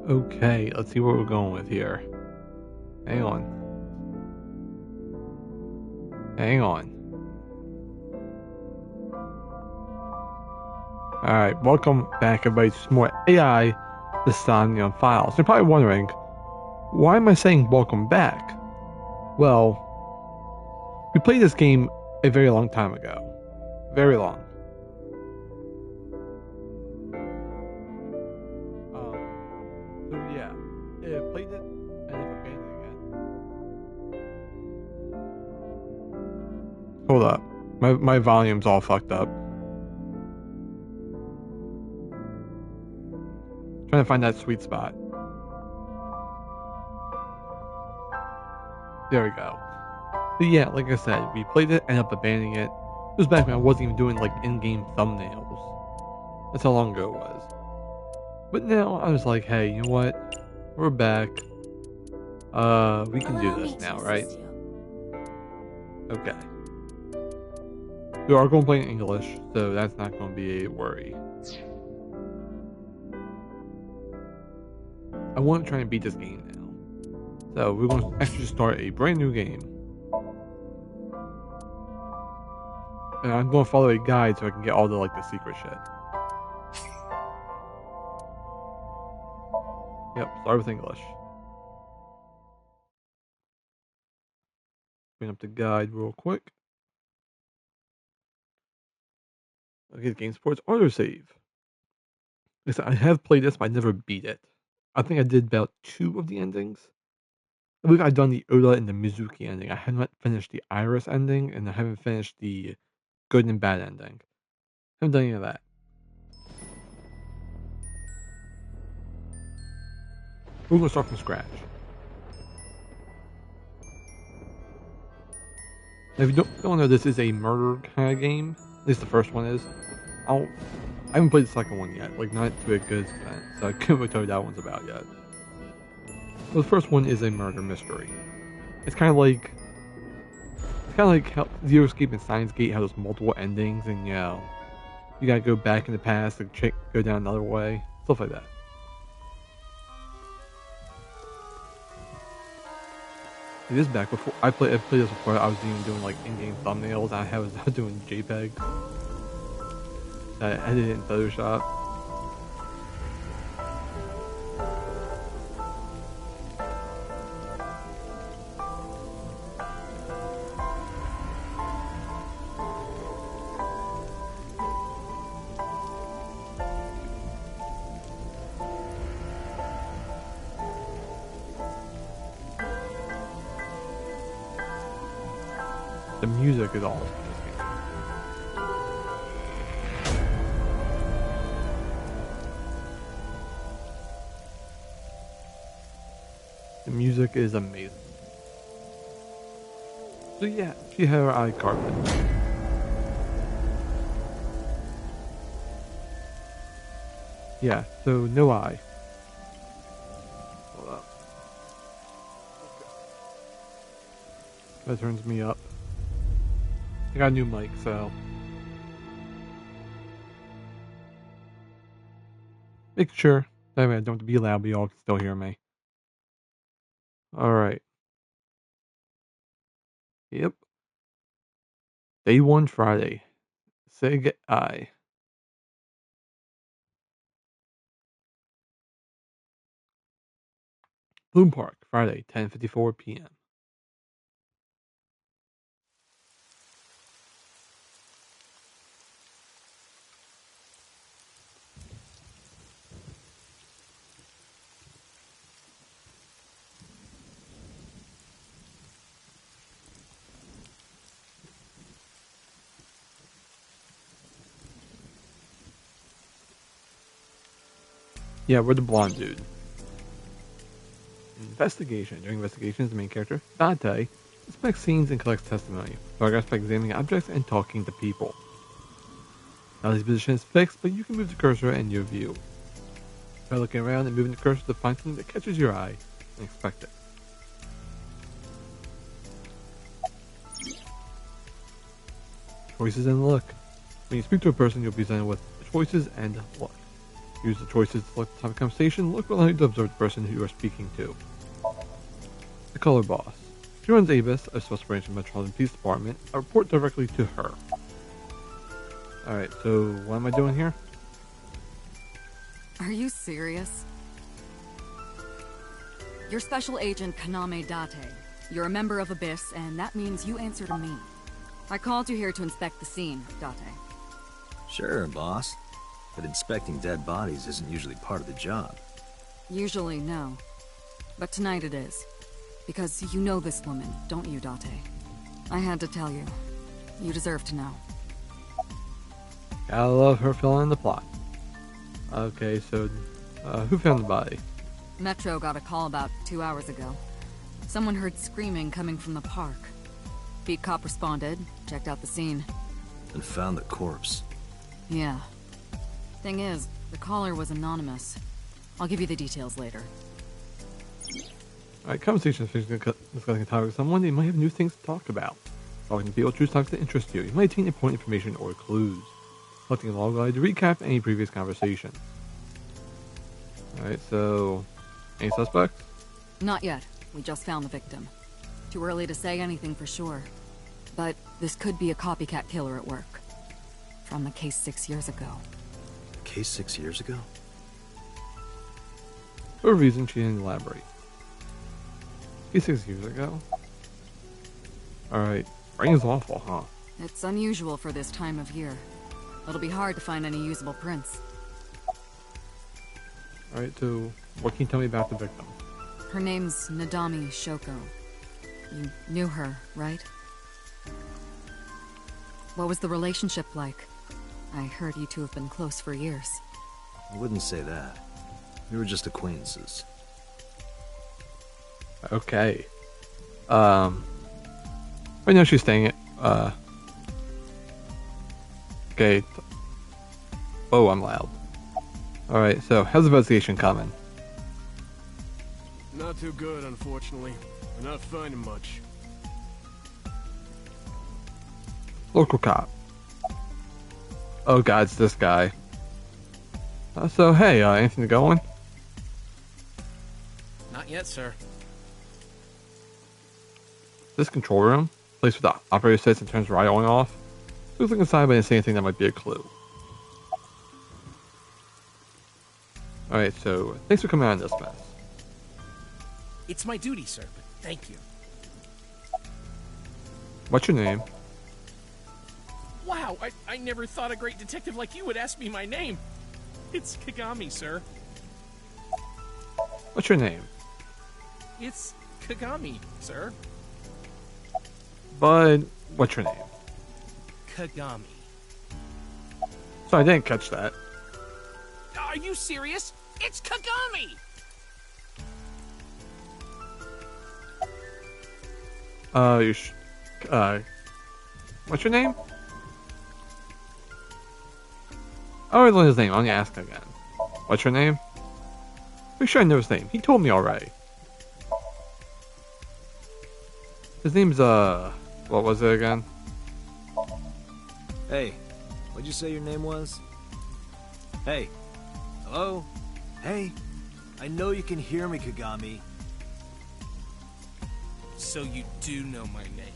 Okay, let's see where we're going with here. Hang on. Hang on. Alright, welcome back everybody to some more AI, the Somnium Files. You're probably wondering, why am I saying welcome back? Well, we played this game a very long time ago. Very long. So yeah, I played it and then abandoned it again. Hold up. My volume's all fucked up. Trying to find that sweet spot. There we go. But yeah, like I said, we played it, ended up abandoning it. It was back when I wasn't even doing like in-game thumbnails. That's how long ago it was. But now I was like, hey, you know what? We're back. We can do this now, right? Okay. We are going to play in English, so that's not going to be a worry. I want to try and beat this game now. So we're going to actually start a brand new game. And I'm going to follow a guide so I can get all the secret shit. Yep, start with English. Bring up the guide real quick. Okay, the game supports autosave. Listen, I have played this, but I never beat it. I think I did about 2 of the endings. I believe I've done the Oda and the Mizuki ending. I have not finished the Iris ending, and I haven't finished the good and bad ending. I haven't done any of that. We're going to start from scratch. Now, if you don't know, this is a murder kind of game. At least the first one is. I haven't played the second one yet, not to a good extent, so I couldn't really tell you what that one's about yet. Well, the first one is a murder mystery. It's kind of like how Zero Escape and Science Gate have those multiple endings, and you gotta go back in the past to go down another way, stuff like that. It is back before I played this before. I was even doing in-game thumbnails. I was doing JPEGs. I edited it in Photoshop. The music is awesome in this game. The music is amazing. So yeah, she had her eye carpet. Yeah, so no eye. Hold up. Okay. That turns me up. I got a new mic, so make sure that I don't have to be loud, but y'all can still hear me. Alright. Yep. Day 1 Friday. Sig I. Bloom Park, Friday, 10:54 p.m. Yeah, we're the blonde dude. Investigation. During investigations, the main character, Dante, inspects scenes and collects testimony. Progress by examining objects and talking to people. Dante's position is fixed, but you can move the cursor in your view. By looking around and moving the cursor to find something that catches your eye and expect it. Choices and luck. When you speak to a person, you'll be presented with choices and luck. Use the choices to select the type of conversation. Look behind to observe the person who you are speaking to. The color boss. She runs Avis, a special branch of Metropolitan Police Department. I report directly to her. Alright, so what am I doing here? Are you serious? You're Special Agent Kaname Date. You're a member of Abyss, and that means you answer to me. I called you here to inspect the scene, Date. Sure, boss. But inspecting dead bodies isn't usually part of the job. Usually, no. But tonight it is. Because you know this woman, don't you, Date? I had to tell you. You deserve to know. Gotta love her filling in the plot. Okay, so, who found the body? Metro got a call about 2 hours ago. Someone heard screaming coming from the park. Beat cop responded, checked out the scene. And found the corpse. Yeah. Thing is, the caller was anonymous. I'll give you the details later. Alright, conversation is discussing a topic with someone. You might have new things to talk about. Talking to people choose topics that interest you. You might obtain important information or clues. Collecting a log guide to recap any previous conversation. Alright, so... any suspects? Not yet. We just found the victim. Too early to say anything for sure. But this could be a copycat killer at work. From the case 6 years ago. Case 6 years ago? For a reason she didn't elaborate. 6 years ago? Alright, rain is awful, huh? It's unusual for this time of year. It'll be hard to find any usable prints. Alright, so what can you tell me about the victim? Her name's Nadami Shoko. You knew her, right? What was the relationship like? I heard you two have been close for years. I wouldn't say that. We were just acquaintances. Okay. Right now she's staying at, okay. Oh, I'm loud. Alright, so how's the investigation coming? Not too good, unfortunately. We're not finding much. Local cop. Oh god, it's this guy. So hey, anything to go on? Not yet, sir. This control room? Place where the operator sits and turns radio on off? Looks like inside, but I didn't see anything that might be a clue. Alright, so thanks for coming out of this mess. It's my duty, sir, but thank you. What's your name? Wow, I never thought a great detective like you would ask me my name. It's Kagami, sir. What's your name? It's Kagami, sir. Bud, what's your name? Kagami. Sorry, I didn't catch that. Are you serious? It's Kagami! What's your name? I already learned his name. I'm gonna ask again. What's your name? Pretty sure I know his name. He told me already. His name's, what was it again? Hey, what'd you say your name was? Hey. Hello? Hey. I know you can hear me, Kagami. So you do know my name.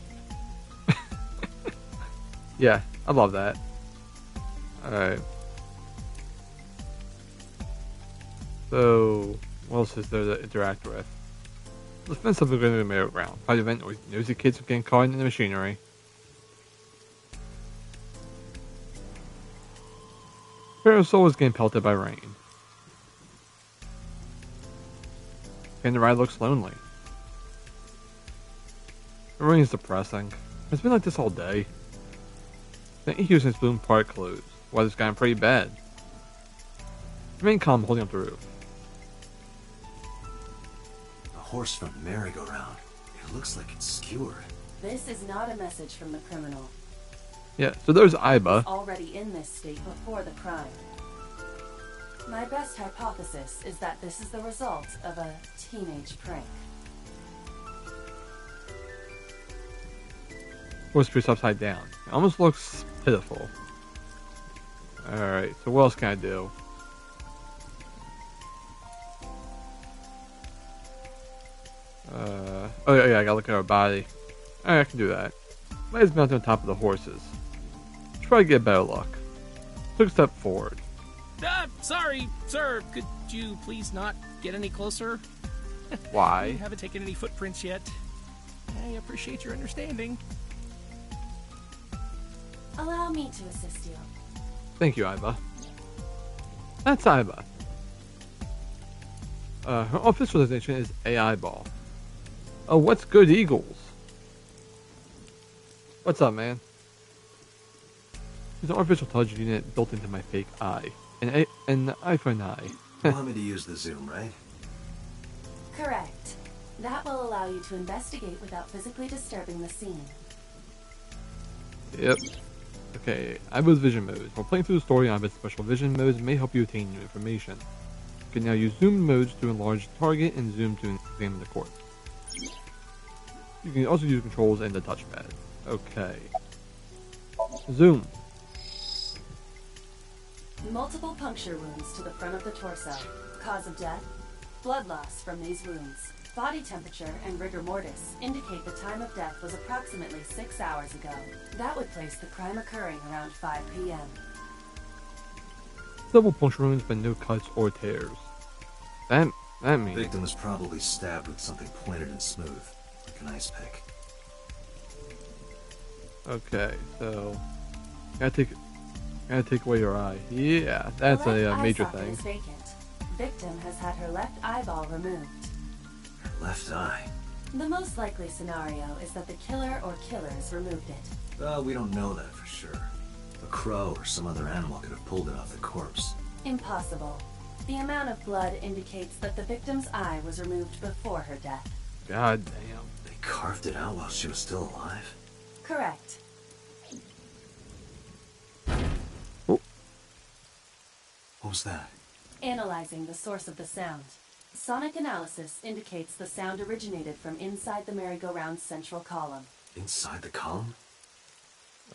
Yeah, I love that. Alright. So, what else is there to interact with? Let's find something going to the merry-go-round. Fight event or nosy kids are getting caught in the machinery. Parasol is getting pelted by rain. And the ride looks lonely. The rain is depressing. It's been like this all day. The Houston's bloom part closed. Weather's gotten pretty bad. Remain calm, holding up the roof. A horse from merry-go-round. It looks like it's skewered. This is not a message from the criminal. Yeah, so there's Iba. He's already in this state before the crime. My best hypothesis is that this is the result of a teenage prank. Horse piece upside down. It almost looks pitiful. Alright, so what else can I do? Oh yeah, I gotta look at her body. Alright, I can do that. Might as well mount on top of the horses. Try to get better luck. Took a step forward. Sorry, sir. Could you please not get any closer? Why? You haven't taken any footprints yet. I appreciate your understanding. Allow me to assist you. Thank you, Iva. That's Iva. Her official designation is AI Ball. Oh, what's good, Eagles? What's up, man? There's an artificial intelligence unit built into my fake eye. An iPhone eye. You want me to use the zoom, right? Correct. That will allow you to investigate without physically disturbing the scene. Yep. Okay, Iva's vision modes. While playing through the story, Iva's special vision modes may help you attain new information. You can now use zoom modes to enlarge the target and zoom to examine the corpse. You can also use controls and the touchpad. Okay. Zoom. Multiple puncture wounds to the front of the torso. Cause of death? Blood loss from these wounds. Body temperature and rigor mortis indicate the time of death was approximately 6 hours ago. That would place the crime occurring around 5 p.m. Several puncture wounds but no cuts or tears. That means... The victim was probably stabbed with something pointed and smooth, like an ice pick. Okay, so... Gotta take away your eye. Yeah, that's The a left eye major socket thing. is vacant. Victim has had her left eyeball removed. Her left eye. The most likely scenario is that the killer or killers removed it. Well, we don't know that for sure. A crow or some other animal could have pulled it off the corpse. Impossible. The amount of blood indicates that the victim's eye was removed before her death. God damn. They carved it out while she was still alive? Correct. Oh, What was that? Analyzing the source of the sound. Sonic analysis indicates the sound originated from inside the merry-go-round's central column. Inside the column?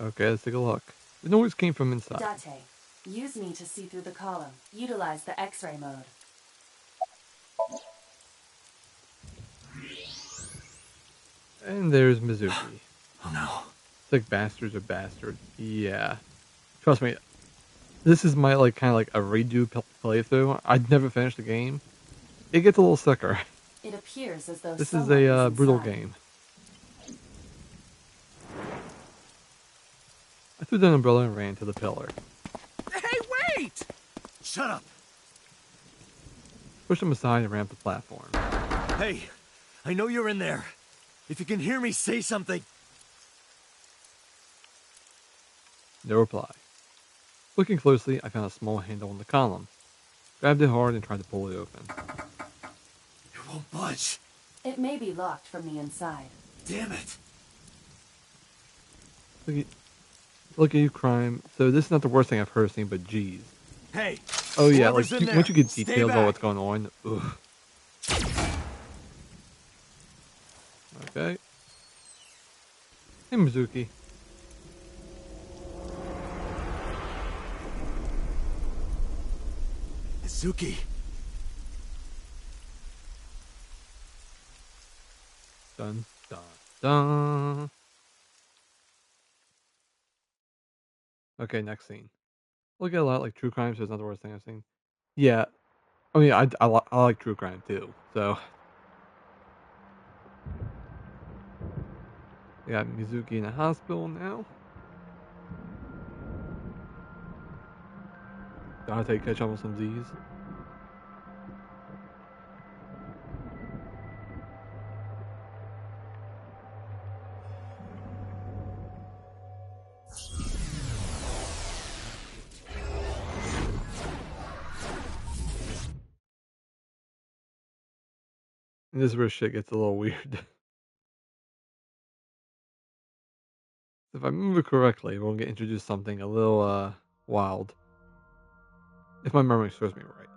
okay, let's take a look. The noise came from inside. Date. Use me to see through the column. Utilize the X-ray mode. And there's Mizuki. Oh no. It's like bastards are bastards. Yeah. Trust me, this is my kind of like a redo playthrough. I'd never finished the game. It gets a little sicker. It appears as though This is someone a is brutal inside. game. I threw the umbrella and ran to the pillar. Hey, wait! Shut up! Pushed him aside and ran up the platform. Hey, I know you're in there. If you can hear me, say something. No reply. Looking closely, I found a small handle in the column. Grabbed it hard and tried to pull it open. It won't budge. It may be locked from the inside. Damn it. Look at you, crime. So this is not the worst thing I've heard seen, but geez. Hey. Oh yeah, whoever's in there, once you get stay details about back. what's going on, ugh. Okay. Hey, Mizuki. Izuki. Dun, dun, dun. Okay, next scene. Look at a lot like true crime, so it's not the worst thing I've seen. Yeah. I mean, I like true crime too, so. We got Mizuki in the hospital now. Gotta take catch up on some Z's. And this is where shit gets a little weird. If I remember correctly, we'll get introduced to something a little wild. If my memory serves me right.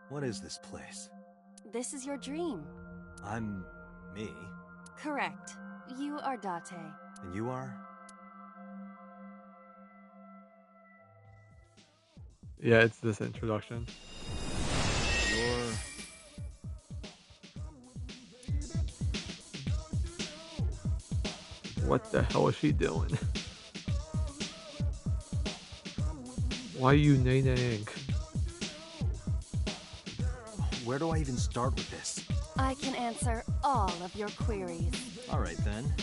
What is this place? This is your dream. I'm me. Correct. You are Date. And you are? Yeah, it's this introduction. You're... What the hell is she doing? Why are you nay-naying? Where do I even start with this? I can answer all of your queries. All right, then.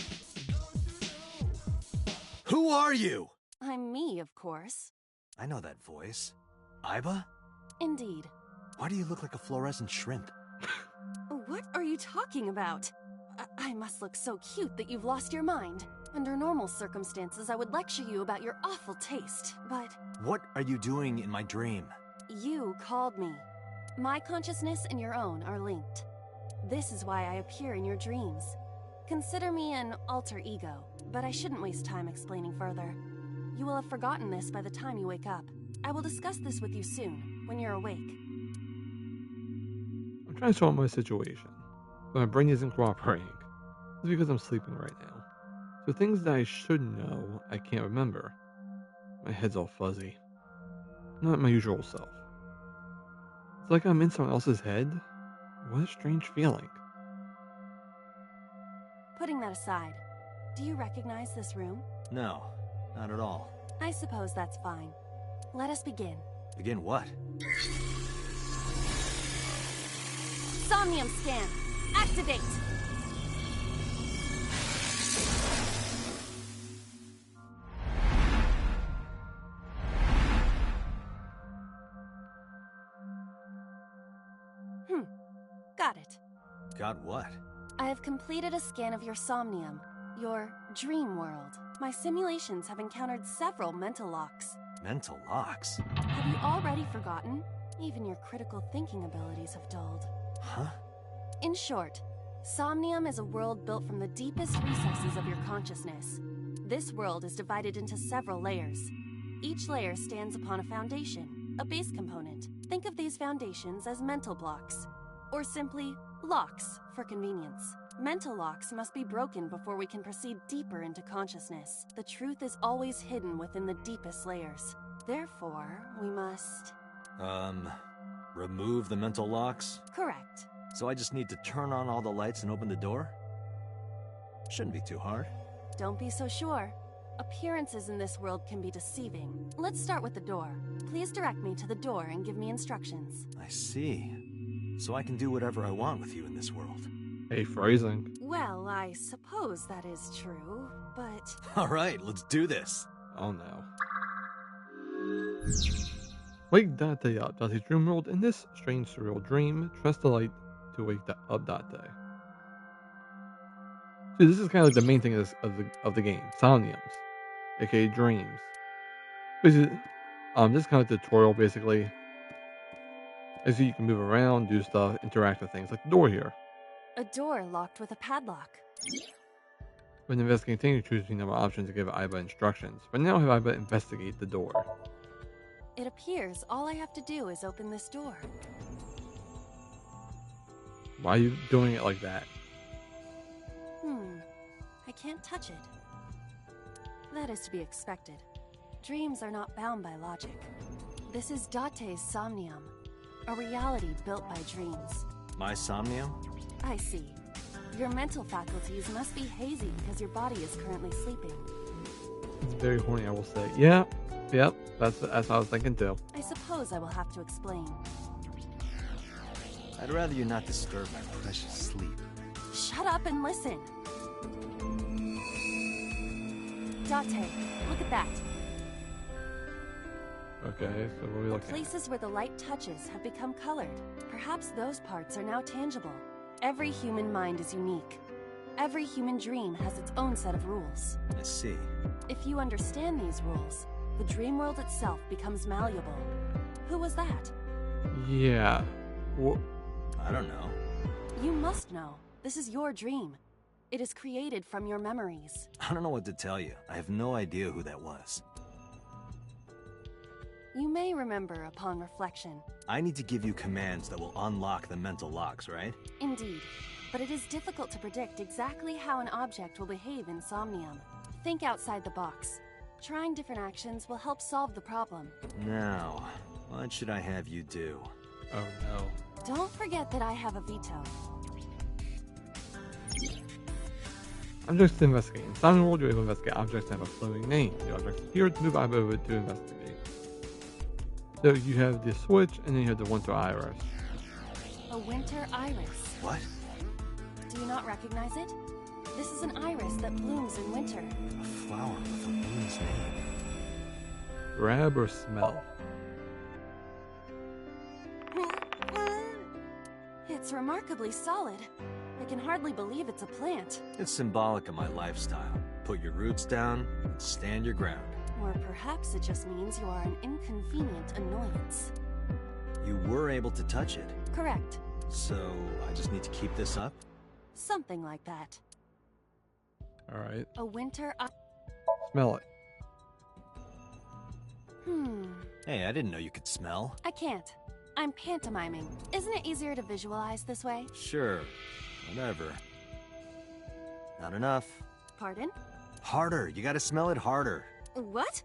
Who are you? I'm me, of course. I know that voice. Iba? Indeed. Why do you look like a fluorescent shrimp? What are you talking about? I must look so cute that you've lost your mind. Under normal circumstances, I would lecture you about your awful taste, but... What are you doing in my dream? You called me. My consciousness and your own are linked. This is why I appear in your dreams. Consider me an alter ego, but I shouldn't waste time explaining further. You will have forgotten this by the time you wake up. I will discuss this with you soon, when you're awake. I'm trying to solve my situation, but my brain isn't cooperating. It's because I'm sleeping right now. So things that I should know, I can't remember. My head's all fuzzy. Not my usual self. It's like I'm in someone else's head. What a strange feeling. Putting that aside, do you recognize this room? No, not at all. I suppose that's fine. Let us begin. Begin what? Somnium scan! Activate! Got it. Got what? I have completed a scan of your Somnium, your dream world. My simulations have encountered several mental locks. Mental locks? Have you already forgotten? Even your critical thinking abilities have dulled. Huh? In short, Somnium is a world built from the deepest recesses of your consciousness. This world is divided into several layers. Each layer stands upon a foundation, a base component. Think of these foundations as mental blocks, or simply locks for convenience. Mental locks must be broken before we can proceed deeper into consciousness. The truth is always hidden within the deepest layers. Therefore, we must... remove the mental locks? Correct. So I just need to turn on all the lights and open the door? Shouldn't be too hard. Don't be so sure. Appearances in this world can be deceiving. Let's start with the door. Please direct me to the door and give me instructions. I see. So I can do whatever I want with you in this world. Hey, phrasing. Well, I suppose that is true, but... Alright, let's do this. Oh no. Wake Date up. Date's dream world. In this strange surreal dream, trust the light to wake up Date. See, this is kind of like the main thing of the game. Somniums, aka dreams. Basically, this is kind of like a tutorial basically. As you can move around, do stuff, interact with things like the door here. A door locked with a padlock. When investigating things, you choose between number of options to give Iba instructions. But now have Iba investigate the door. It appears all I have to do is open this door. Why are you doing it like that? I can't touch it. That is to be expected. Dreams are not bound by logic. This is Date's Somnium, a reality built by dreams. My Somnium? I see. Your mental faculties must be hazy because your body is currently sleeping. It's very horny, I will say. Yep, that's what I was thinking too. I suppose I will have to explain. I'd rather you not disturb my precious sleep. Shut up and listen. Date, look at that. Okay, so what are we The looking at? places where the light touches have become colored. Perhaps those parts are now tangible. Every human mind is unique. Every human dream has its own set of rules. I see. If you understand these rules, the dream world itself becomes malleable. Who was that? Yeah. I don't know. You must know. This is your dream. It is created from your memories. I don't know what to tell you. I have no idea who that was. You may remember upon reflection. I need to give you commands that will unlock the mental locks, right? Indeed. But it is difficult to predict exactly how an object will behave in Somnium. Think outside the box. Trying different actions will help solve the problem. Now, what should I have you do? Oh no. Don't forget that I have a veto. Objects to investigate. In Somnium World, you're able to investigate objects that have a floating name. The objects appear to move over to investigate. So you have the switch, and then you have the winter iris. A winter iris. What? Do you not recognize it? This is an iris that blooms in winter. A flower with a woman's name. Grab or smell? It's remarkably solid. I can hardly believe it's a plant. It's symbolic of my lifestyle. Put your roots down and stand your ground. Or perhaps it just means you are an inconvenient annoyance. You were able to touch it. Correct. So, I just need to keep this up? Something like that. Alright. A winter Smell it. Hey, I didn't know you could smell. I can't. I'm pantomiming. Isn't it easier to visualize this way? Sure. Whatever. Not enough. Pardon? Harder. You gotta smell it harder. What?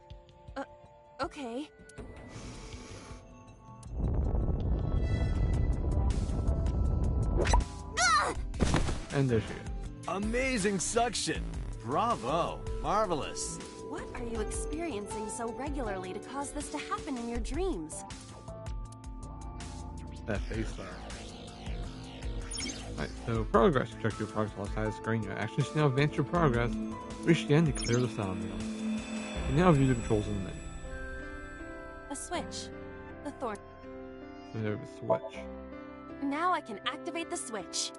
Okay. And there she is. Amazing suction. Bravo. Marvelous. What are you experiencing so regularly to cause this to happen in your dreams? That face there. Alright, so progress. Check your progress on the side of the screen. Your actions now advance your progress. Reach the end to clear the Somnium. You now view the controls in the menu. A switch. The thorn. So there's a switch. Now I can activate the switch.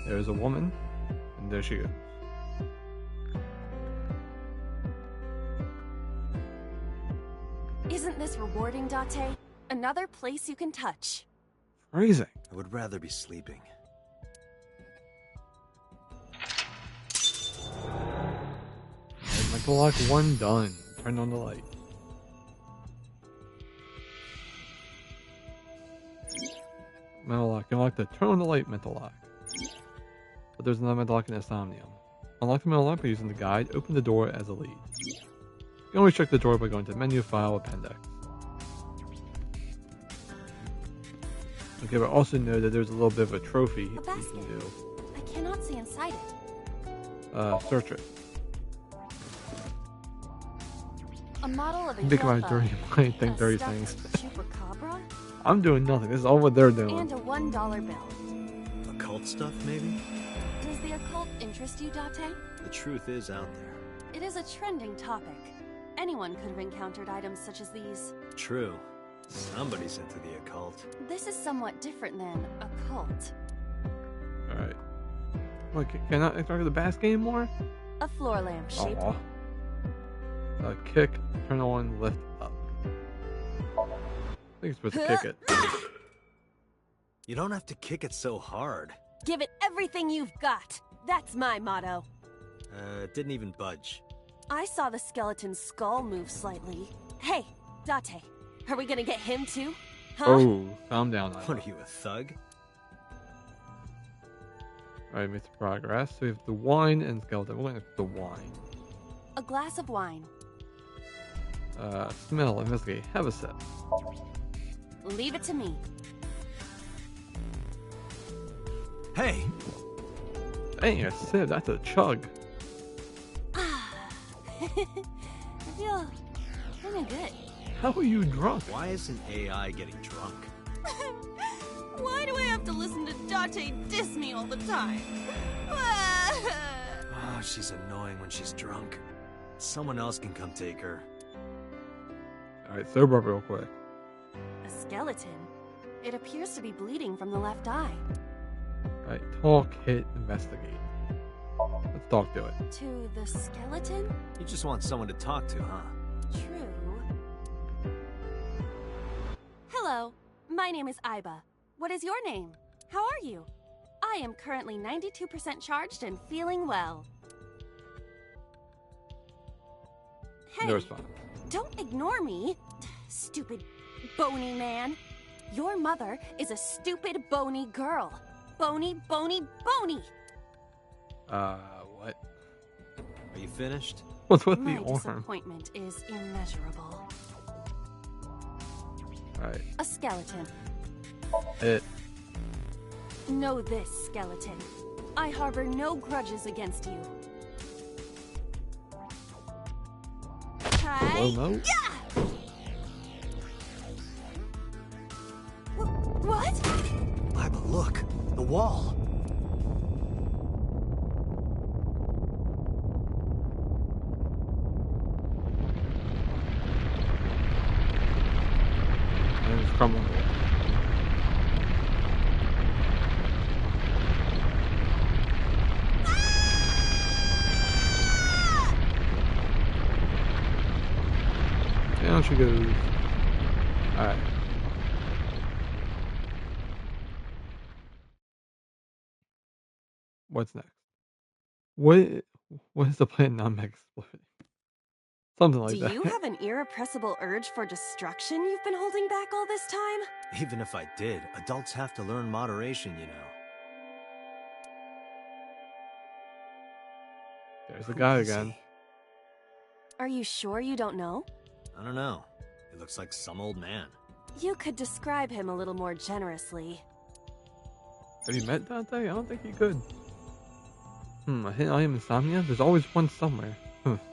There's a woman, and there she goes. Isn't this rewarding, Date? Another place you can touch. Freezing. I would rather be sleeping. Alright, mental lock 1 done. Turn on the light. Mental lock. Unlock the turn on the light mental lock. But there's another mental lock in the Somnium. Unlock the mental lock by using the guide. Open the door as a lead. You can always check the door by going to menu, file, appendix. Okay, but also know that there's a little bit of a trophy A you basket. can do. I cannot see inside it. Search it. A model of a I'm thinking about UFO, dirty, I think a dirty stuffed things. chupacabra, I'm doing nothing. This is all what they're doing. and a $1 bill. Occult stuff, maybe? Does the occult interest you, Date? The truth is out there. It is a trending topic. Anyone could have encountered items such as these. True. Somebody's into the occult. This is somewhat different than a cult. Alright. Look, can I interact with the basket anymore? A floor lamp shape. Aw. Kick, turn on, lift up. I think it's supposed to kick it. You don't have to kick it so hard. Give it everything you've got. That's my motto. It didn't even budge. I saw the skeleton's skull move slightly. Hey, Date, are we gonna get him too? Huh? Oh, calm down. What are you, a thug? Alright, make some progress. So we have the wine and skeleton. We're going to the wine. A glass of wine. Smell, investigate, have a sip. Leave it to me. Hey! That ain't a sip, that's a chug. I feel kinda good. How are you drunk? Why isn't AI getting drunk? Why do I have to listen to Date diss me all the time? Oh, she's annoying when she's drunk. Someone else can come take her. Alright, sober up real quick. A skeleton? It appears to be bleeding from the left eye. Alright, talk, hit, investigate. Let's talk to it. To the skeleton? You just want someone to talk to, huh? True. Hello, my name is Iba. What is your name? How are you? I am currently 92% charged and feeling well. Hey, No response. don't ignore me, stupid bony man. Your mother is a stupid bony girl. Bony, bony, bony. What? Are you finished? What's with My the arm? disappointment is immeasurable. Alright, A skeleton. hit. Know this, skeleton. I harbor no grudges against you. Hi. Well, no. Yeah! What? Biba, look! The wall! And it's crumbling away. Down she goes. Alright. What's next? What is the plan not exploding? Something like Do that. you have an irrepressible urge for destruction you've been holding back all this time? Even if I did, adults have to learn moderation, you know. There's the guy Who is again. he? Are you sure you don't know? I don't know. He looks like some old man. You could describe him a little more generously. Have you met Dante? I don't think you could. A hidden item in Somnia? There's always one somewhere.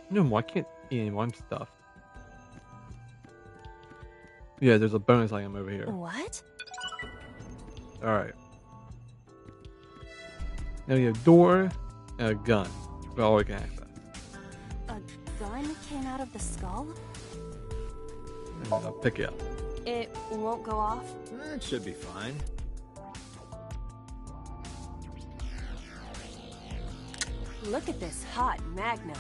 No, I can't eat anymore. I'm stuffed. Yeah, there's a bonus item over here. What? Alright. Now you have a door and a gun. That's all we can access. A gun came out of the skull? And I'll pick it up. It won't go off? It should be fine. Look at this hot magnum.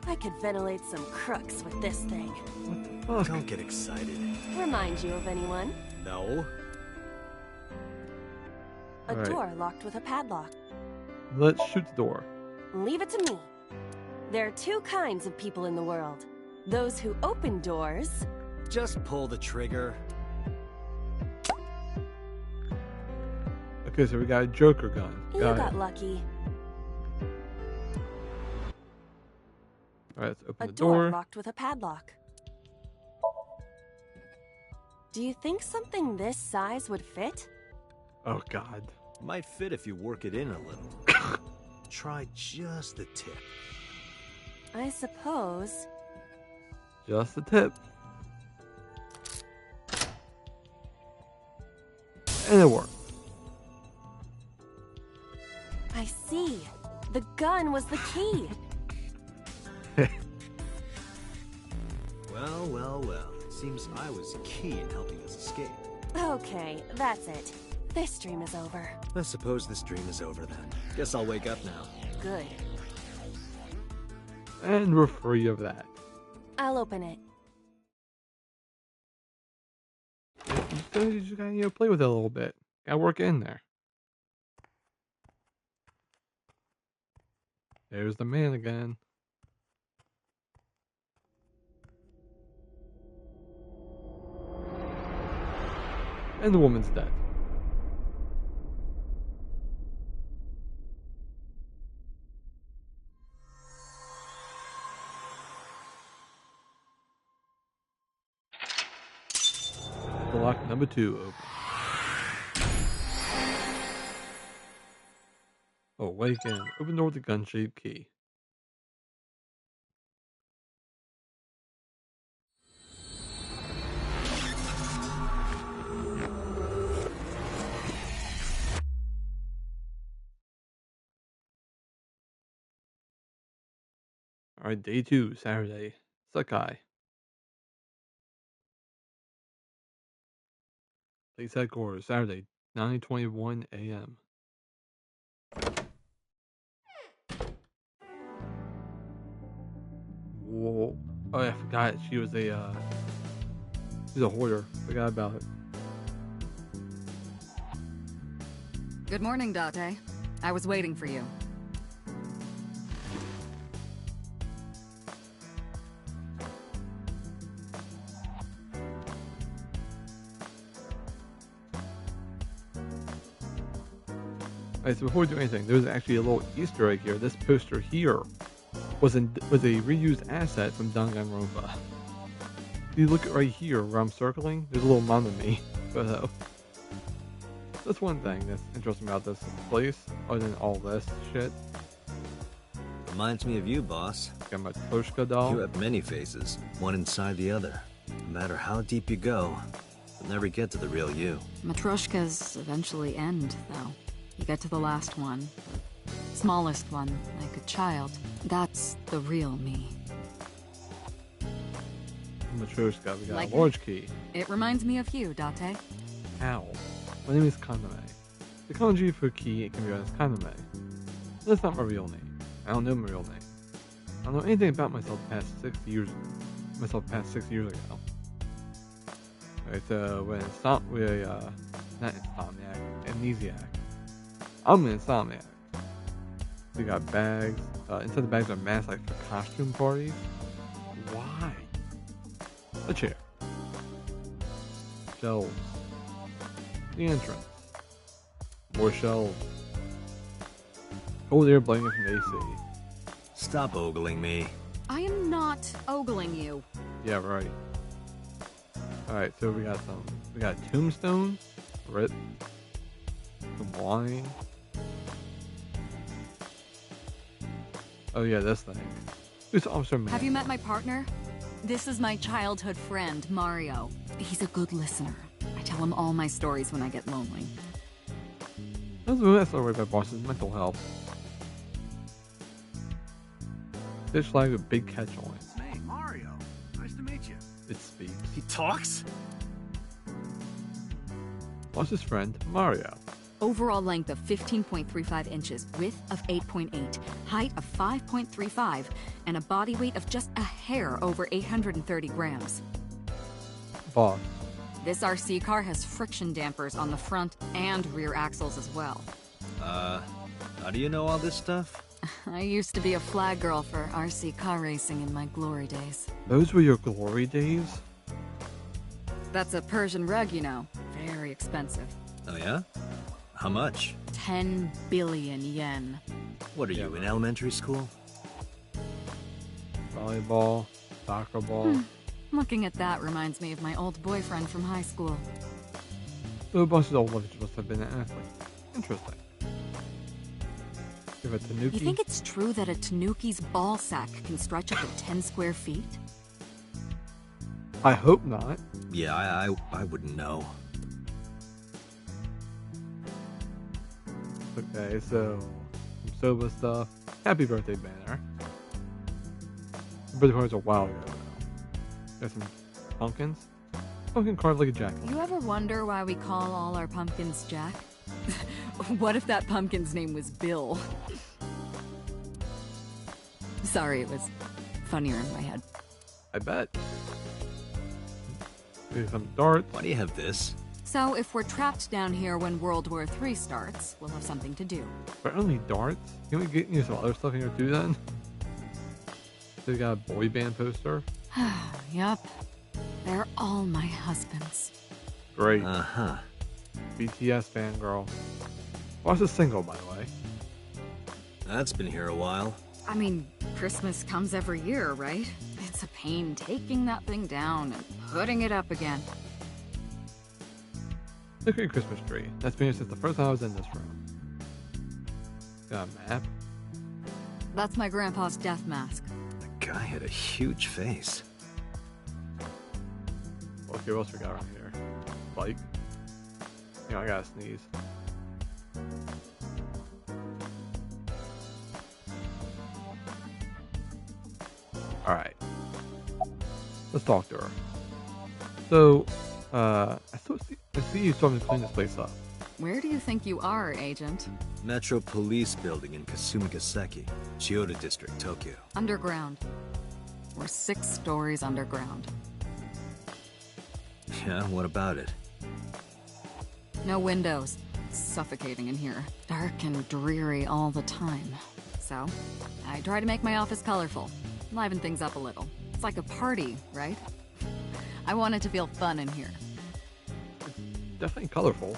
I could ventilate some crooks with this thing. Fuck. Don't get excited. Remind you of anyone? No. A Alright. door locked with a padlock. Let's shoot the door. Leave it to me. There are two kinds of people in the world. Those who open doors. Just pull the trigger. Okay, so we got a Joker gun. You got lucky. Alright, let's open A the door door. locked with a padlock. Do you think something this size would fit? Oh god. Might fit if you work it in a little. Try just the tip. I suppose. Just a tip. And it worked. I see. The gun was the key. Well. Seems I was key in helping us escape. Okay, that's it. This dream is over. I suppose this dream is over then. Guess I'll wake up now. Good. And we're free of that. I'll open it. You just gotta play with it a little bit. Gotta work it in there. There's the man again. And the woman's dead. The lock number 2 open. Awaken. Open door with the gun-shaped key. Alright, day 2, Saturday. Sakai. Police headquarters, Saturday, 9:21 a.m. Whoa. Oh, yeah, I forgot. She's a hoarder. Forgot about it. Good morning, Date. I was waiting for you. Alright, so before we do anything, there's actually a little Easter egg here. This poster here was a reused asset from Danganronpa. If you look right here where I'm circling, there's a little Mamma Mia photo. That's one thing that's interesting about this place, other than all this shit. Reminds me of you, boss. Got my Toshka doll. You have many faces, one inside the other. No matter how deep you go, you'll never get to the real you. Matryoshkas eventually end, though. You get to the last one. Smallest one, like a child. That's the real me. Matryoshka, we got Like a large key. It reminds me of you, Date. Ow. My name is Kaname. The kanji for key can be read as Kaname. That's not my real name. I don't know my real name. I don't know anything about myself past 6 years ago. Alright, so we're not insomniac, amnesiac. I'm an insomniac. We got bags. Inside the bags are masks like for costume parties. Why? A chair. Shelves. The entrance. More shelves. Cold air blowing in from AC. Stop ogling me. I am not ogling you. Yeah, right. Alright, so we got tombstone, writ, some wine. Oh yeah, this thing. Who's Officer Man? Have you met my partner? This is my childhood friend, Mario. He's a good listener. I tell him all my stories when I get lonely. That's not worried about boss's mental health. Fish flag with big catch on it. Hey, Mario. Nice to meet you. It speaks. He talks? Boss's friend, Mario. Overall length of 15.35 inches, width of 8.8, height of 5.35, and a body weight of just a hair over 830 grams. Boss. This RC car has friction dampers on the front and rear axles as well. How do you know all this stuff? I used to be a flag girl for RC car racing in my glory days. Those were your glory days? That's a Persian rug, you know. Very expensive. Oh yeah? How much? 10 billion yen. What are you, in elementary school? Volleyball, soccer ball. Looking at that reminds me of my old boyfriend from high school. So boss's old love must have been an athlete. Interesting. Give a tanuki. You think it's true that a tanuki's ball sack can stretch up to 10 square feet? I hope not. Yeah, I wouldn't know. Okay, so some soba stuff. Happy birthday banner. The birthday party's a while ago now. Got some pumpkins. Pumpkin carved like a jack. You ever wonder why we call all our pumpkins Jack? What if that pumpkin's name was Bill? Sorry, it was funnier in my head. I bet. Maybe some darts. Why do you have this? So if we're trapped down here when World War III starts, we'll have something to do. But only darts? Can we get you some other stuff in here too then? So we got a boy band poster. Yup. They're all my husbands. Great. Uh-huh. BTS fangirl. Boss is single, by the way. That's been here a while. I mean, Christmas comes every year, right? It's a pain taking that thing down and putting it up again. Look at your Christmas tree. That's been here since the first time I was in this room. Got a map. That's my grandpa's death mask. The guy had a huge face. Okay, what else we got around here? Bike. I gotta sneeze. Alright. Let's talk to her. So, I see you starting to clean this place up. Where do you think you are, Agent? Metro Police Building in Kasumigaseki, Chiyoda District, Tokyo. Underground. We're 6 stories underground. Yeah, what about it? No windows. It's suffocating in here. Dark and dreary all the time. So, I try to make my office colorful. Liven things up a little. It's like a party, right? I want it to feel fun in here. Definitely colorful.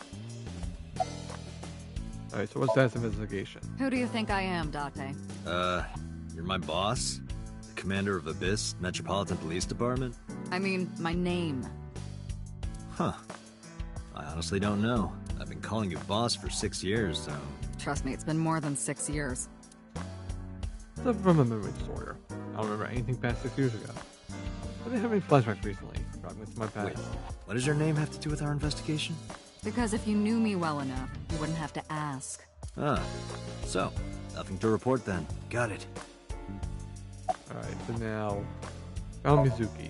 Alright, so what's that investigation? Who do you think I am, Date? You're my boss? The commander of Abyss Metropolitan Police Department? I mean, my name. Huh. I honestly don't know. I've been calling you boss for 6 years, so... Trust me, it's been more than 6 years. Except from a memory disorder. I don't remember anything past 6 years ago. I've been having flashbacks recently, fragments of my past. Wait, what does your name have to do with our investigation? Because if you knew me well enough, you wouldn't have to ask. Ah, so, nothing to report then. Got it. Alright, so now... Found Mizuki.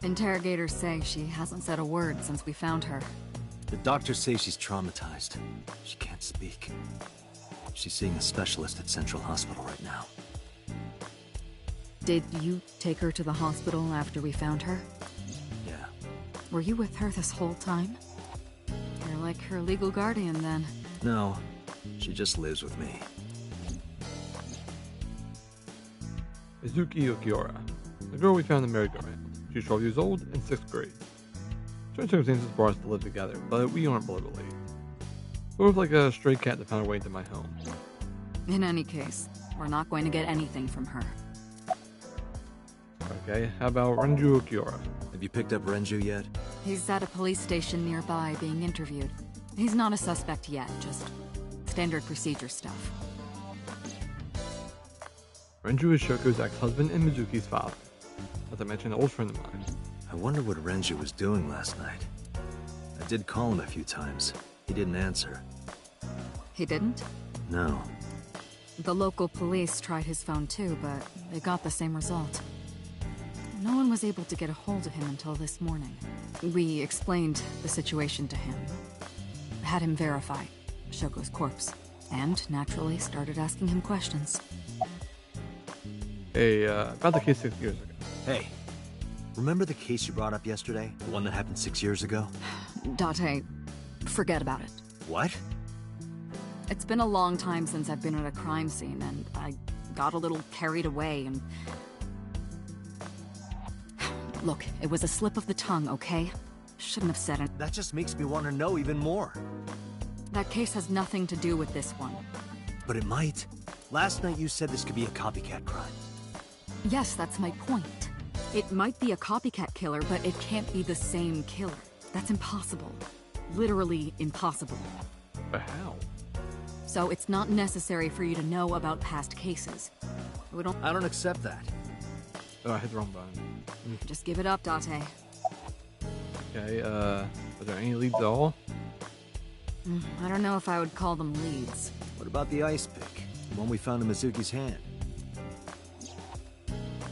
Interrogators say she hasn't said a word since we found her. The doctors say she's traumatized. She can't speak. She's seeing a specialist at Central Hospital right now. Did you take her to the hospital after we found her? Yeah. Were you with her this whole time? You're like her legal guardian then. No, she just lives with me. Mizuki Okiura, the girl we found in merry-go-round. She's 12 years old and 6th grade. Certain circumstances brought us to live together, but we aren't blood related. Sort of like a stray cat that found her way into my home. In any case, we're not going to get anything from her. Okay, how about Renju Okiura? Have you picked up Renju yet? He's at a police station nearby being interviewed. He's not a suspect yet, just standard procedure stuff. Renju is Shoko's ex-husband and Mizuki's father. As I mentioned, an old friend of mine. I wonder what Renju was doing last night. I did call him a few times. He didn't answer. He didn't? No. The local police tried his phone too, but they got the same result. No one was able to get a hold of him until this morning. We explained the situation to him, had him verify Shoko's corpse, and naturally started asking him questions. Hey, about the case 6 years ago. Hey, remember the case you brought up yesterday? The one that happened 6 years ago? Date, forget about it. What? It's been a long time since I've been at a crime scene, and I got a little carried away and... Look, it was a slip of the tongue, okay? Shouldn't have said it. That just makes me want to know even more. That case has nothing to do with this one. But it might. Last night you said this could be a copycat crime. Yes, that's my point. It might be a copycat killer, but it can't be the same killer. That's impossible. Literally impossible. But how? So it's not necessary for you to know about past cases. I don't accept that. Oh, I hit the wrong button. Just give it up, Date. Okay, are there any leads at all? I don't know if I would call them leads. What about the ice pick? The one we found in Mizuki's hand?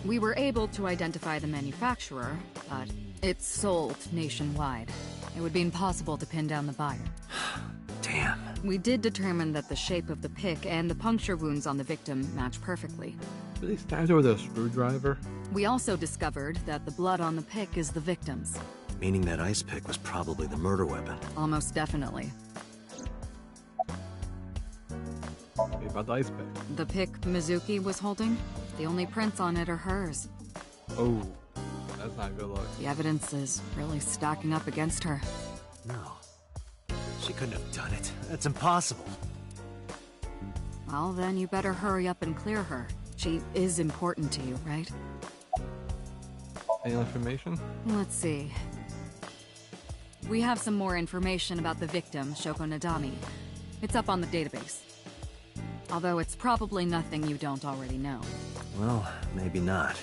We were able to identify the manufacturer, but it's sold nationwide. It would be impossible to pin down the buyer. Damn. We did determine that the shape of the pick and the puncture wounds on the victim match perfectly. Did they stabbed her with a screwdriver? We also discovered that the blood on the pick is the victim's. Meaning that ice pick was probably the murder weapon. Almost definitely. Okay, about the ice pick. The pick Mizuki was holding, the only prints on it are hers. Oh, that's not a good look. The evidence is really stacking up against her. No. She couldn't have done it. That's impossible. Well, then you better hurry up and clear her. She is important to you, right? Any information? Let's see. We have some more information about the victim, Shoko Nadami. It's up on the database. Although it's probably nothing you don't already know. Well, maybe not.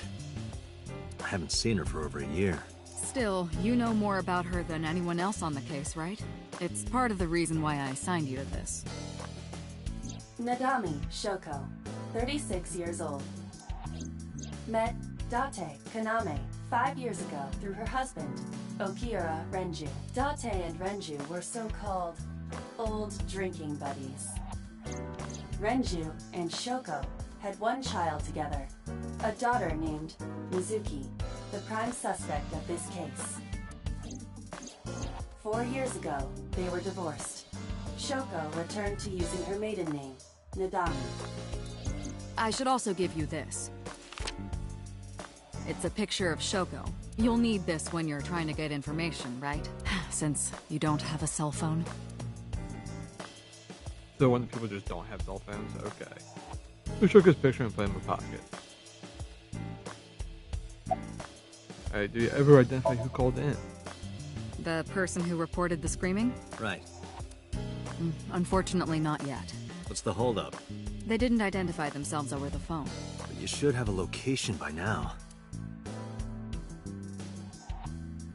I haven't seen her for over a year. Still, you know more about her than anyone else on the case, right? It's part of the reason why I assigned you to this. Nadami Shoko, 36 years old. Met Date Kaname 5 years ago through her husband, Okiura Renju. Date and Renju were so-called old drinking buddies. Renju and Shoko had one child together, a daughter named Mizuki, the prime suspect of this case. 4 years ago, they were divorced. Shoko returned to using her maiden name, Nadami. I should also give you this. It's a picture of Shoko. You'll need this when you're trying to get information, right? Since you don't have a cell phone. So when people just don't have cell phones? Okay. Who took his picture and put it in my pocket? Alright, do you ever identify who called in? The person who reported the screaming? Right. Unfortunately, not yet. What's the holdup? They didn't identify themselves over the phone. But you should have a location by now.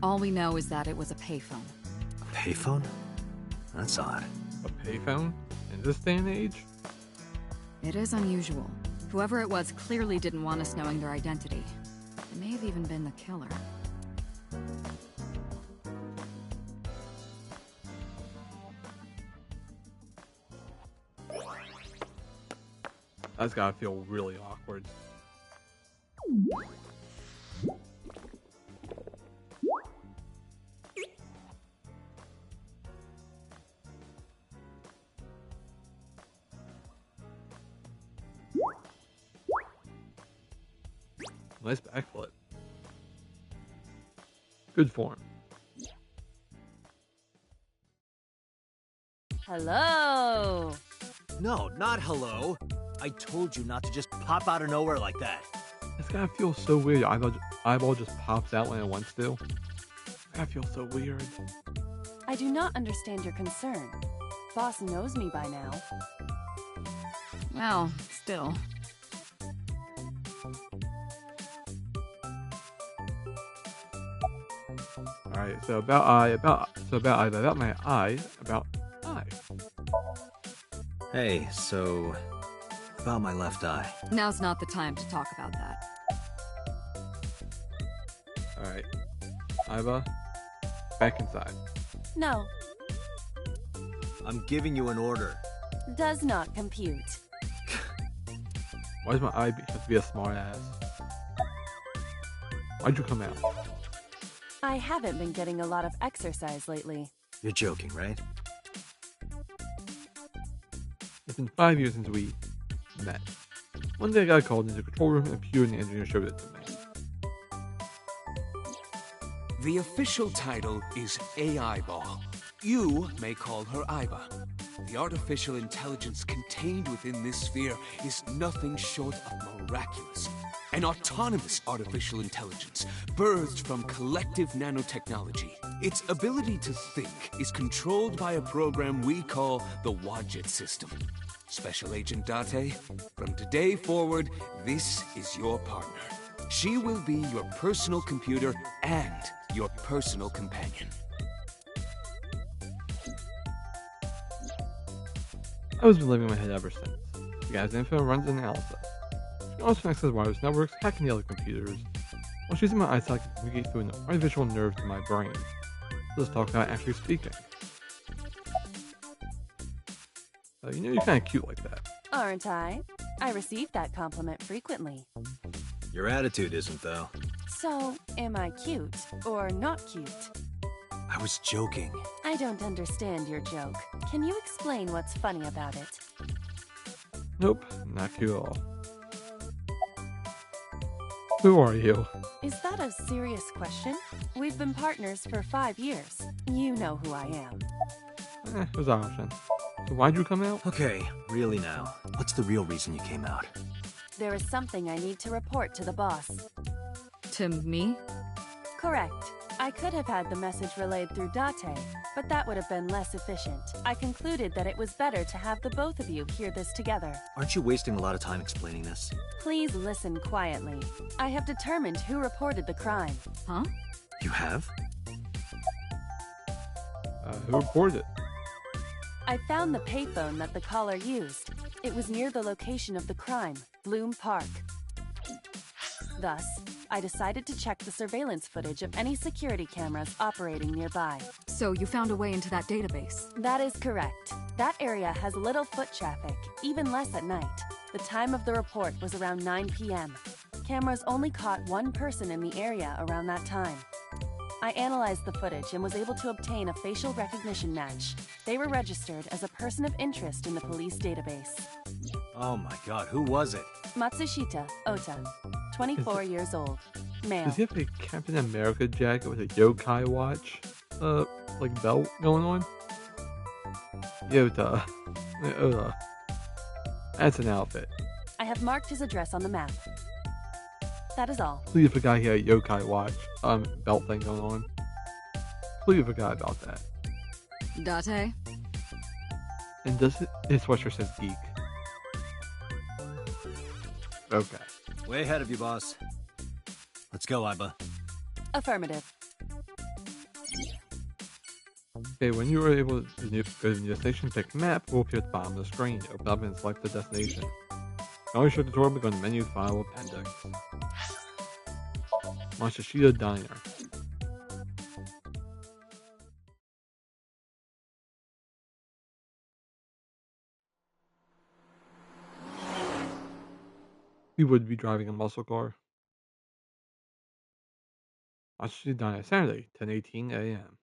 All we know is that it was a payphone. A payphone? That's odd. A payphone? In this day and age? It is unusual. Whoever it was clearly didn't want us knowing their identity. It may have even been the killer. That's gotta feel really awkward. Nice backflip. Good form. Hello. No, not hello. I told you not to just pop out of nowhere like that. It's gotta feel so weird. Your eyeball just pops out when it wants to. It's gotta feel so weird. I do not understand your concern. Boss knows me by now. Well, still. Alright, so about my eye. Hey, so... about my left eye. Now's not the time to talk about that. Alright. Iva, back inside. No, I'm giving you an order. does not compute. Why does my eye have to be a smart ass? Why'd you come out? I haven't been getting a lot of exercise lately. You're joking, right? It's been 5 years since we met. One day I got called into the control room and Pew and the engineer showed it to me. The official title is AI Ball. You may call her Iva. The artificial intelligence contained within this sphere is nothing short of miraculous. An autonomous artificial intelligence, birthed from collective nanotechnology. Its ability to think is controlled by a program we call the Wadjet system. Special Agent Date, from today forward, this is your partner. She will be your personal computer and your personal companion. I was been living in my head ever since. The guy's info runs analysis. She also connects to wireless networks, hacking the other computers. While she's in my eyesight, I can communicate through an artificial nerve to my brain. So let's talk about actually speaking. You know, you're kind of cute like that. Aren't I? I receive that compliment frequently. Your attitude isn't, though. So, am I cute or not cute? I was joking. I don't understand your joke. Can you explain what's funny about it? Nope, not cute at all. Who are you? Is that a serious question? We've been partners for 5 years. You know who I am. It was an option. So why'd you come out? Okay, really now. What's the real reason you came out? There is something I need to report to the boss. To me? Correct. I could have had the message relayed through Date, but that would have been less efficient. I concluded that it was better to have the both of you hear this together. Aren't you wasting a lot of time explaining this? Please listen quietly. I have determined who reported the crime. Huh? You have? Who reported it? I found the payphone that the caller used. It was near the location of the crime, Bloom Park. Thus, I decided to check the surveillance footage of any security cameras operating nearby. So you found a way into that database? That is correct. That area has little foot traffic, even less at night. The time of the report was around 9 p.m. Cameras only caught one person in the area around that time. I analyzed the footage and was able to obtain a facial recognition match. They were registered as a person of interest in the police database. Oh my god, who was it? Matsushita Ota, 24 years old, male. Does he have a Captain America jacket with a yokai watch? Like belt going on? Yota. Ota. That's an outfit. I have marked his address on the map. That is all. Completely forgot he had a yokai watch, belt thing going on. Completely forgot about that. Date? And does his sweatshirt says geek? Okay. Way ahead of you, boss. Let's go, Iba. Affirmative. Okay, when you are able to go to the destination, pick map will appear at the bottom of the screen. Open up and select the destination. Always show the tour by going to menu, file, appendix. Matsushita Diner. We would be driving a muscle car. Matsushita Diner, Saturday, 10:18 a.m.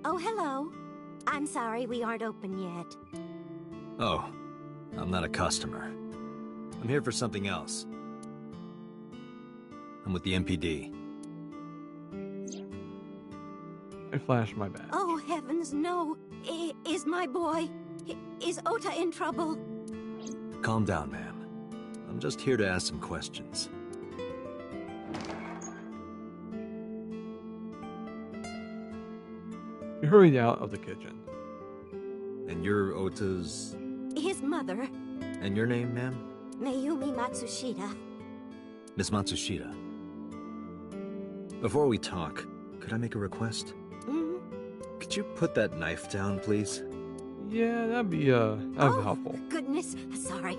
Oh, hello. I'm sorry we aren't open yet. Oh, I'm not a customer. I'm here for something else. I'm with the MPD. I flashed my badge. Oh, heavens, no. Is my boy... Is Ota in trouble? Calm down, ma'am. I'm just here to ask some questions. We hurried out of the kitchen. And you're Ota's... His mother, And your name, ma'am? Mayumi Matsushita. Miss Matsushita. Before we talk, could I make a request? Mm? Could you put that knife down, please? Yeah, that'd be helpful. Goodness. Sorry.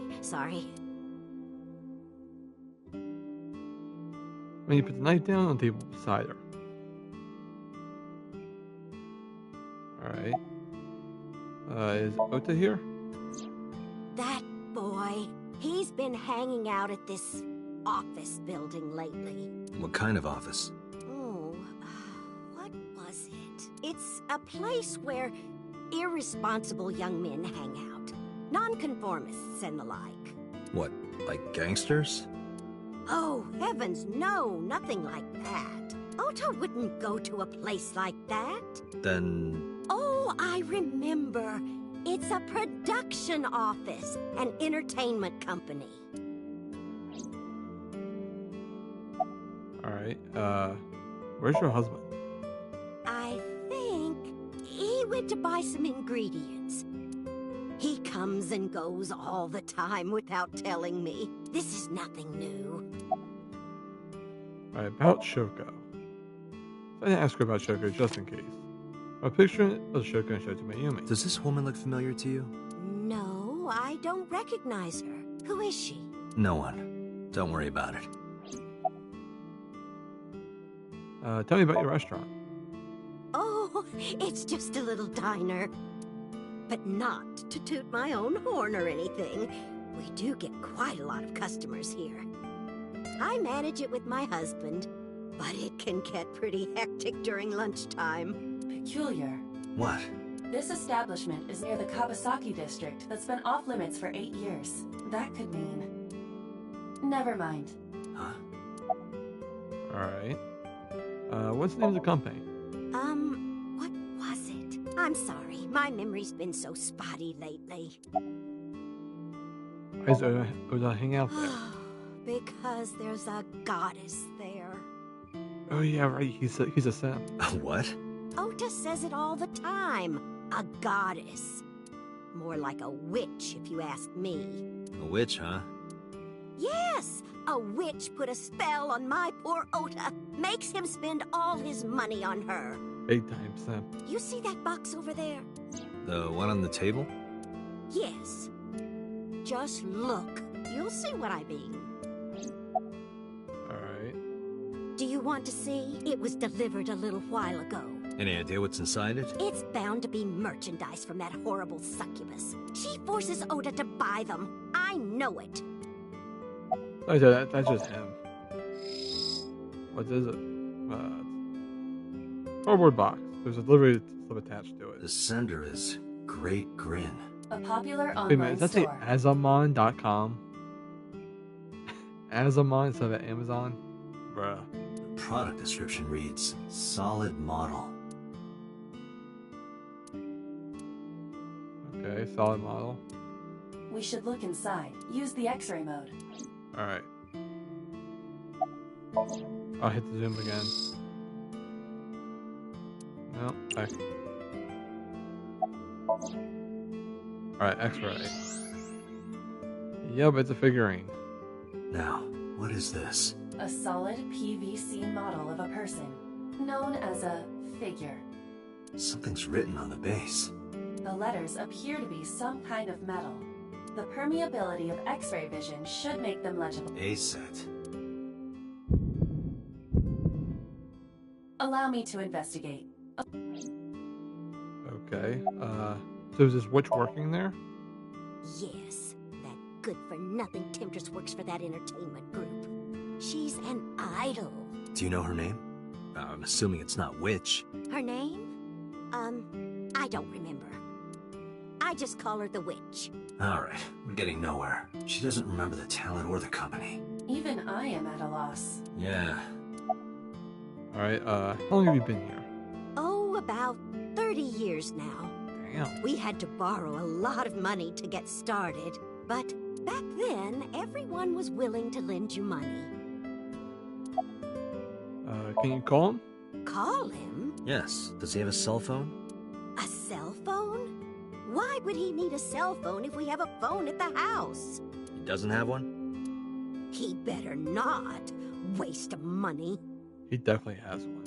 When you put the knife down on the table beside her. Alright. Is Ota here? That boy, he's been hanging out at this office building lately. What kind of office? Oh, what was it? It's a place where irresponsible young men hang out. Nonconformists and the like. What, like gangsters? Oh, heavens, no, nothing like that. Ota wouldn't go to a place like that. Then... Oh, I remember. It's a production office, an entertainment company. Alright, where's your husband? I think he went to buy some ingredients. He comes and goes all the time without telling me. This is nothing new. Alright, about Shoko. So I didn't ask her about Shoko just in case. A picture of Shoko and showed to Mayumi. Does this woman look familiar to you? No, I don't recognize her. Who is she? No one. Don't worry about it. Tell me about your restaurant. Oh, it's just a little diner. But not to toot my own horn or anything. We do get quite a lot of customers here. I manage it with my husband, but it can get pretty hectic during lunchtime. Peculiar. What? This establishment is near the Kawasaki district that's been off limits for 8 years. That could mean... Never mind. Huh? Alright. What's the name of the company? What was it? I'm sorry, my memory's been so spotty lately. Why does Oda hang out there? Because there's a goddess there. Oh yeah, right, he's a simp. What? Ota says it all the time. A goddess. More like a witch, if you ask me. A witch, huh? Yes! A witch put a spell on my poor Ota. Makes him spend all his money on her. Big time simp. You see that box over there? The one on the table? Yes. Just look. You'll see what I mean. Alright. Do you want to see? It was delivered a little while ago. Any idea what's inside it? It's bound to be merchandise from that horrible succubus. She forces Ota to buy them. I know it. Oh, so that's just him. What is it? Cardboard box. There's a delivery slip attached to it. The sender is Great Grin. A popular Wait a online minute, does that say store. Azamon.com? Azamon instead of Amazon? Bruh. The product description reads, solid model. Okay, solid model. We should look inside. Use the X-ray mode. Alright. I'll hit the zoom again. No. Okay. Alright, X-ray. Yep, it's a figurine. Now, what is this? A solid PVC model of a person, known as a figure. Something's written on the base. The letters appear to be some kind of metal. The permeability of X-ray vision should make them legible. A set. Allow me to investigate. Okay. So is this witch working there? Yes, that good-for-nothing temptress works for that entertainment group. She's an idol. Do you know her name? I'm assuming it's not Witch. Her name? I don't remember. I just call her the witch. Alright, we're getting nowhere. She doesn't remember the talent or the company. Even I am at a loss. Yeah. Alright, how long have you been here? Oh, about 30 years now. Damn. We had to borrow a lot of money to get started, but back then, everyone was willing to lend you money. Can you call him? Call him? Yes. Does he have a cell phone? A cell phone? Why would he need a cell phone if we have a phone at the house? He doesn't have one? He better not. Waste of money. He definitely has one.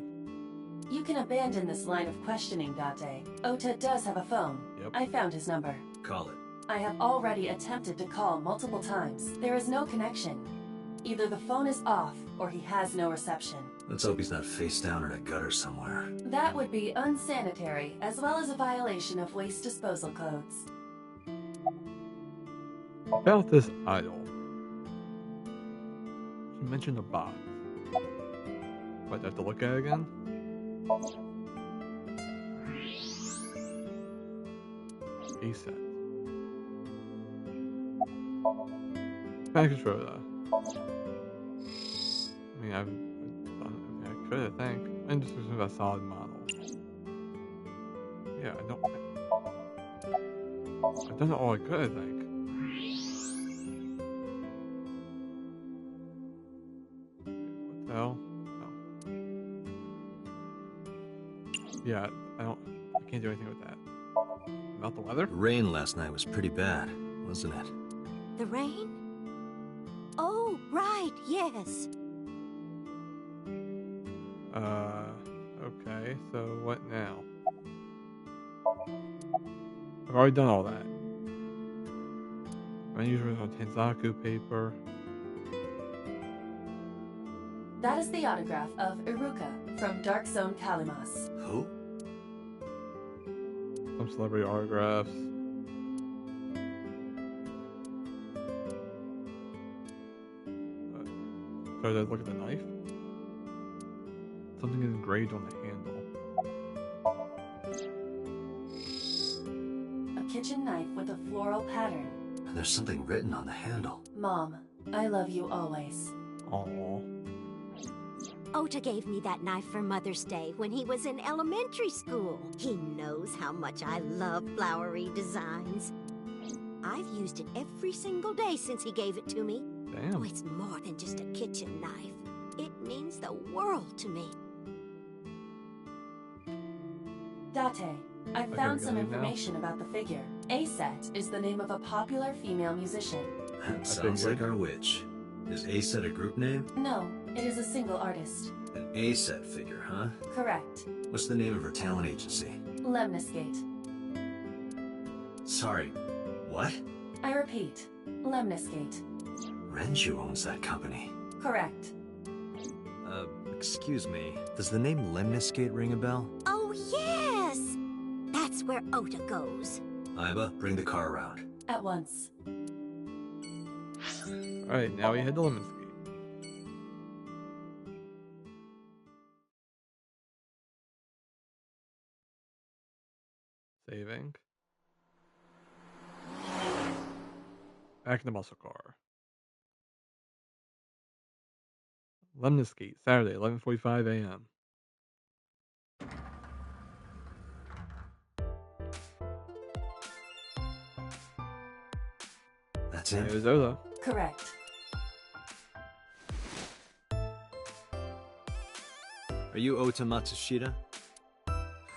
You can abandon this line of questioning, Date. Ota does have a phone. Yep. I found his number. Call it. I have already attempted to call multiple times. There is no connection. Either the phone is off, or he has no reception. Let's hope he's not face down in a gutter somewhere. That would be unsanitary, as well as a violation of waste disposal codes. About this idol. She mentioned a box. What, do I have to look at it again? A set. Package photo. I mean, I could, I think. I'm just looking at a solid model. Yeah, I I've done all I could, I think. What the hell? Oh. Yeah, I can't do anything with that. About the weather? The rain last night was pretty bad, wasn't it? The rain? Oh, right, yes. Okay, so what now? I've already done all that. I use original Tanzaku paper. That is the autograph of Iruka from Dark Zone Kalimas. Who? Some celebrity autographs. So did I look at the knife? Something is engraved on the handle. A kitchen knife with a floral pattern. And there's something written on the handle. Mom, I love you always. Aww. Ota gave me that knife for Mother's Day when he was in elementary school. He knows how much I love flowery designs. I've used it every single day since he gave it to me. Damn. Oh, it's more than just a kitchen knife. It means the world to me. Date, I Okay, found we some gotta leave now. information about the figure. A-Set is the name of a popular female musician. That sounds figured. like our witch. Is A-Set a group name? No, it is a single artist. An A-Set figure, huh? Correct. What's the name of her talent agency? Lemniscate. Sorry, what? I repeat, Lemniscate. Renju owns that company. Correct. Excuse me. Does the name Lemniscate ring a bell? Oh, yes! That's where Ota goes. Iba, bring the car around. At once. Alright, now we head to Lemon Skate. Saving. Back in the muscle car. Lemniscate, Saturday, 11:45 a.m. That's it? There's Ola. Correct. Are you Ota Matsushita?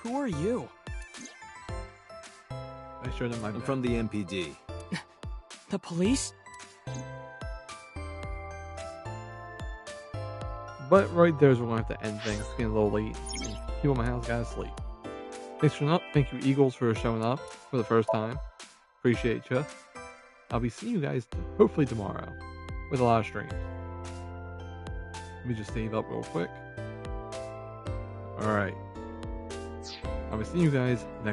Who are you? I showed him my I'm map. from the MPD. The police? But right there is where we're going to have to end things. It's getting a little late. And people in my house gotta sleep. Thanks for up. Thank you, Eagles, for showing up for the first time. Appreciate you. I'll be seeing you guys hopefully tomorrow with a lot of streams. Let me just save up real quick. Alright. I'll be seeing you guys next